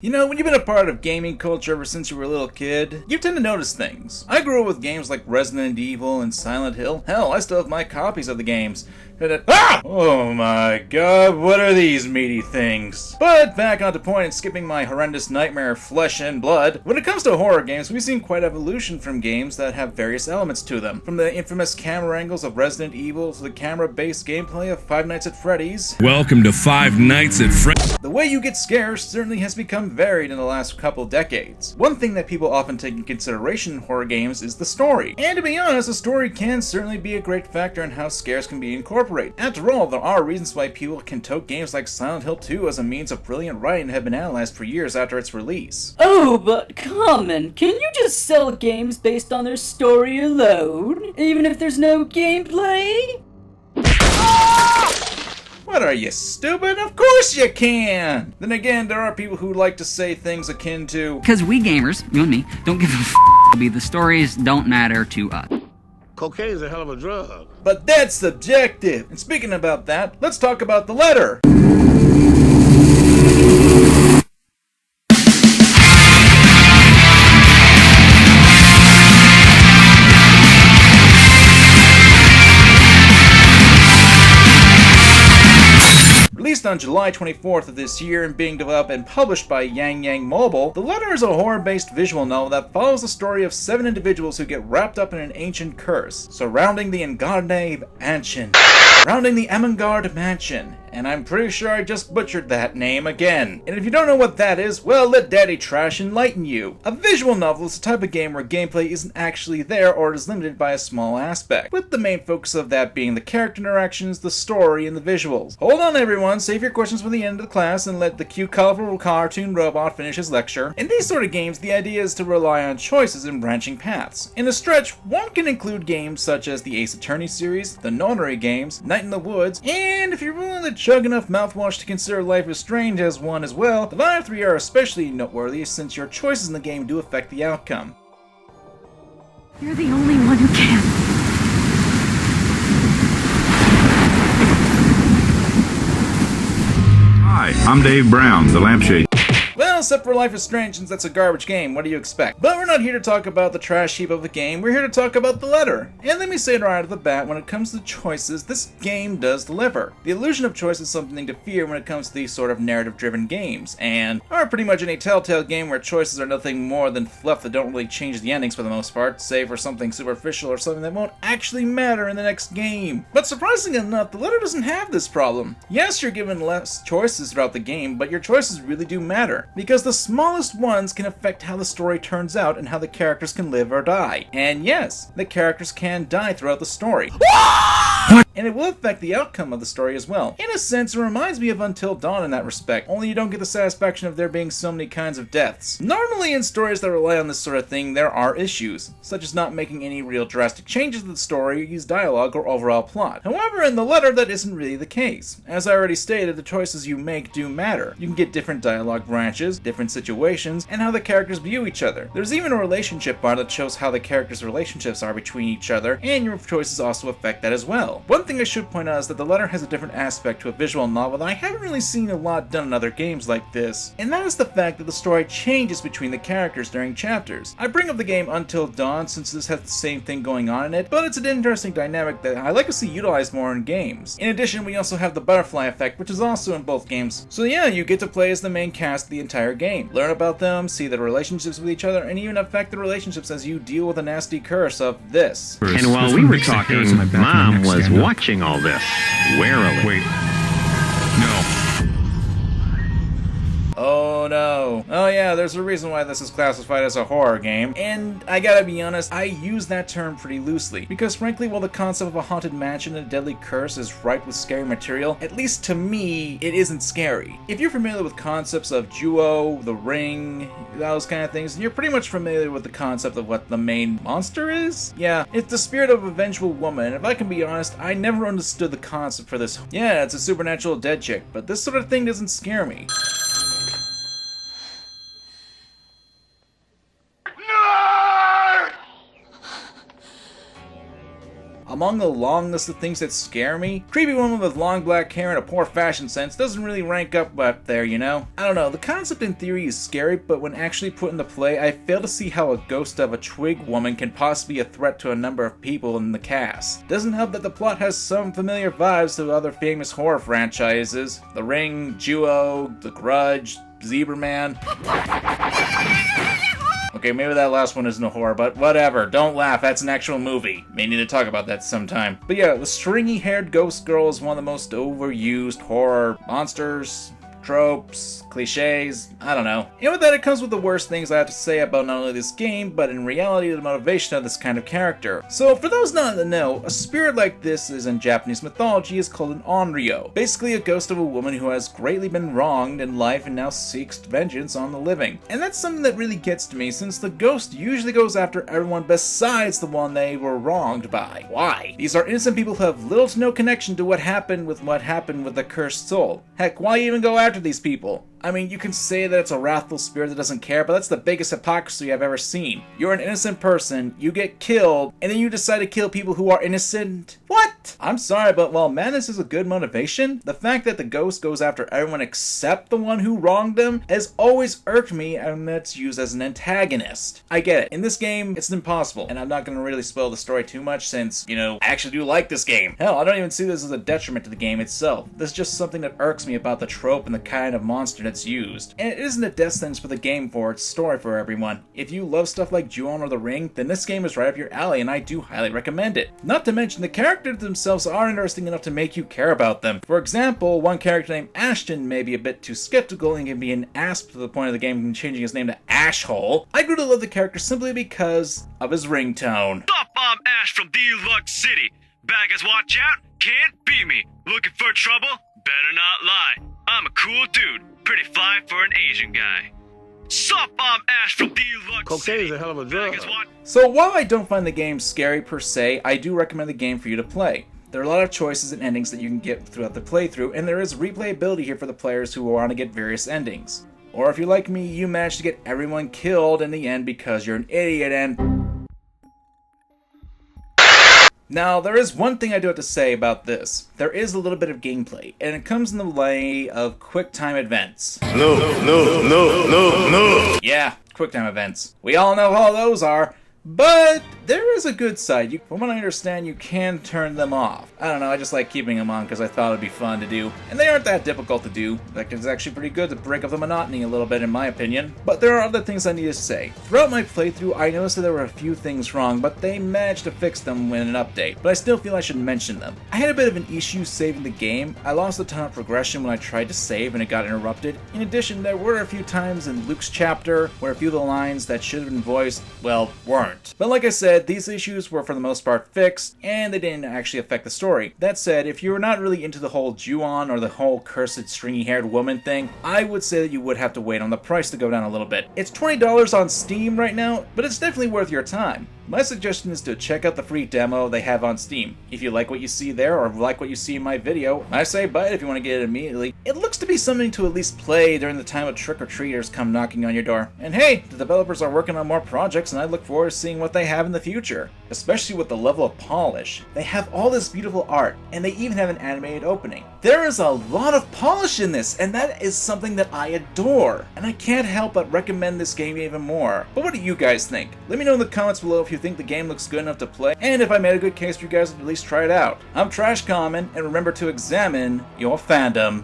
You know, when you've been a part of gaming culture ever since you were a little kid, you tend to notice things. I grew up with games like Resident Evil and Silent Hill. Hell, I still have my copies of the games. Ah! Oh my god, what are these meaty things? But back onto point and skipping my horrendous nightmare Flesh and Blood, when it comes to horror games, we've seen quite evolution from games that have various elements to them. From the infamous camera angles of Resident Evil to the camera-based gameplay of Five Nights at Freddy's. Welcome to Five Nights at Freddy's. The way you get scared certainly has become varied in the last couple decades. One thing that people often take into consideration in horror games is the story. And to be honest, the story can certainly be a great factor in how scares can be incorporated. After all, there are reasons why people can tote games like Silent Hill 2 as a means of brilliant writing that have been analyzed for years after its release. Oh, but Kamen, can you just sell games based on their story alone? Even if there's no gameplay? What are you, stupid? Of course you can! Then again, there are people who like to say things akin to, because we gamers, you and me, don't give a the stories don't matter to us. Cocaine's a hell of a drug. but that's subjective. And speaking about that, let's talk about the letter. Released on July 24th of this year and being developed and published by Yang Yang Mobile, The Letter is a horror-based visual novel that follows the story of 7 individuals who get wrapped up in an ancient curse surrounding the Engarde Mansion. Surrounding the Amangard Mansion. And I'm pretty sure I just butchered that name again. And if you don't know what that is, well, let Daddy Trash enlighten you. A visual novel is a type of game where gameplay isn't actually there or is limited by a small aspect, with the main focus of that being the character interactions, the story, and the visuals. Hold on everyone, save your questions for the end of the class and let the cute colorful cartoon robot finish his lecture. In these sort of games, the idea is to rely on choices and branching paths. In the stretch, one can include games such as the Ace Attorney series, the Nonary games, Night in the Woods, and if you're willing to chug enough mouthwash to consider Life is Strange as one as well, the latter 3 are especially noteworthy since your choices in the game do affect the outcome. You're the only one who can. Hi, I'm Dave Brown, the lampshade. Well, except for Life is Strange, since that's a garbage game, what do you expect? But we're not here to talk about the trash heap of the game, we're here to talk about the letter. And let me say it right out of the bat, when it comes to choices, this game does deliver. The illusion of choice is something to fear when it comes to these sort of narrative-driven games, and are pretty much any Telltale game where choices are nothing more than fluff that don't really change the endings for the most part, save for something superficial or something that won't actually matter in the next game. But surprisingly enough, the letter doesn't have this problem. Yes, you're given less choices throughout the game, but your choices really do matter. Because the smallest ones can affect how the story turns out and how the characters can live or die. And yes, the characters can die throughout the story. And it will affect the outcome of the story as well. In a sense, it reminds me of Until Dawn in that respect, only you don't get the satisfaction of there being so many kinds of deaths. Normally in stories that rely on this sort of thing, there are issues, such as not making any real drastic changes to the story, use dialogue, or overall plot. However, in the letter, that isn't really the case. As I already stated, the choices you make do matter. You can get different dialogue branches, different situations, and how the characters view each other. There's even a relationship bar that shows how the characters' relationships are between each other, and your choices also affect that as well. One thing I should point out is that the letter has a different aspect to a visual novel that I haven't really seen a lot done in other games like this, and that is the fact that the story changes between the characters during chapters. I bring up the game Until Dawn since this has the same thing going on in it, but it's an interesting dynamic that I like to see utilized more in games. In addition, we also have the butterfly effect, which is also in both games. So yeah, you get to play as the main cast the entire game, learn about them, see their relationships with each other, and even affect the relationships as you deal with the nasty curse of this. And while we were talking, Mom was watching all this warily. Wait. No. Oh no. Oh yeah, there's a reason why this is classified as a horror game, and I gotta be honest, I use that term pretty loosely, because frankly, while the concept of a haunted mansion and a deadly curse is ripe with scary material, at least to me, it isn't scary. If you're familiar with concepts of Juo, The Ring, those kind of things, you're pretty much familiar with the concept of what the main monster is? Yeah, it's the spirit of a vengeful woman, and if I can be honest, I never understood the concept for this. Yeah, it's a supernatural dead chick, but this sort of thing doesn't scare me. among the long list of things that scare me, creepy woman with long black hair and a poor fashion sense doesn't really rank up there, you know? I don't know, the concept in theory is scary, but when actually put into play, I fail to see how a ghost of a twig woman can possibly be a threat to a number of people in the cast. Doesn't help that the plot has some familiar vibes to other famous horror franchises. The Ring, Duo, The Grudge, Zebra Man. Okay, maybe that last one isn't a horror, but whatever. Don't laugh, that's an actual movie. May need to talk about that sometime. But yeah, the stringy-haired ghost girl is one of the most overused horror monsters, tropes, cliches, I don't know. And with that, it comes with the worst things I have to say about not only this game, but in reality the motivation of this kind of character. So for those not in the know, a spirit like this is in Japanese mythology is called an onryo, basically a ghost of a woman who has greatly been wronged in life and now seeks vengeance on the living. And that's something that really gets to me, since the ghost usually goes after everyone besides the one they were wronged by. Why? These are innocent people who have little to no connection to what happened with the cursed soul. Heck, why even go after these people? I mean, you can say that it's a wrathful spirit that doesn't care, but that's the biggest hypocrisy I've ever seen. You're an innocent person, you get killed, and then you decide to kill people who are innocent? What? I'm sorry, but while madness is a good motivation, the fact that the ghost goes after everyone except the one who wronged them has always irked me, and that's used as an antagonist. I get it. In this game, it's impossible, and I'm not going to really spoil the story too much since, you know, I actually do like this game. Hell, I don't even see this as a detriment to the game itself. This is just something that irks me about the trope and the kind of monster that's used. And it isn't a death sentence for the game for its story for everyone. If you love stuff like Ju-on or The Ring, then this game is right up your alley and I do highly recommend it. Not to mention the characters themselves are interesting enough to make you care about them. For example, one character named Ashton may be a bit too skeptical and can be an asp to the point of the game changing his name to Ashhole. I grew to love the character simply because of his ringtone. Stop, I'm Ash from Deluxe City. Baggers, watch out, can't beat me. Looking for trouble? Better not lie. I'm a cool dude, pretty fly for an Asian guy. Sup, I'm Ash from Deluxe Cocaine City. is a hell of a drug. Baggers, watch. So while I don't find the game scary per se, I do recommend the game for you to play. There are a lot of choices and endings that you can get throughout the playthrough, and there is replayability here for the players who want to get various endings. Or if you're like me, you managed to get everyone killed in the end because you're an idiot and... Now, there is one thing I do have to say about this. There is a little bit of gameplay, and it comes in the way of quick-time events. No. Yeah, quick-time events. We all know how those are. But there is a good side. From what I understand, you can turn them off. I don't know, I just like keeping them on because I thought it'd be fun to do. And they aren't that difficult to do. Like, it's actually pretty good to break up the monotony a little bit in my opinion. But there are other things I need to say. Throughout my playthrough, I noticed that there were a few things wrong, but they managed to fix them in an update. But I still feel I should mention them. I had a bit of an issue saving the game. I lost a ton of progression when I tried to save and it got interrupted. In addition, there were a few times in Luke's chapter where a few of the lines that should have been voiced, well, weren't. But like I said, these issues were for the most part fixed, and they didn't actually affect the story. That said, if you're not really into the whole Ju-on or the whole cursed stringy-haired woman thing, I would say that you would have to wait on the price to go down a little bit. It's $20 on Steam right now, but it's definitely worth your time. My suggestion is to check out the free demo they have on Steam. If you like what you see there, or like what you see in my video, I say buy it if you want to get it immediately. It looks to be something to at least play during the time of trick-or-treaters come knocking on your door. And hey, the developers are working on more projects and I look forward to seeing what they have in the future. Especially with the level of polish. They have all this beautiful art, and they even have an animated opening. There is a lot of polish in this, and that is something that I adore. And I can't help but recommend this game even more. But what do you guys think? Let me know in the comments below if you think the game looks good enough to play, and if I made a good case for you guys to at least try it out. I'm TrashKamen, and remember to examine your fandom.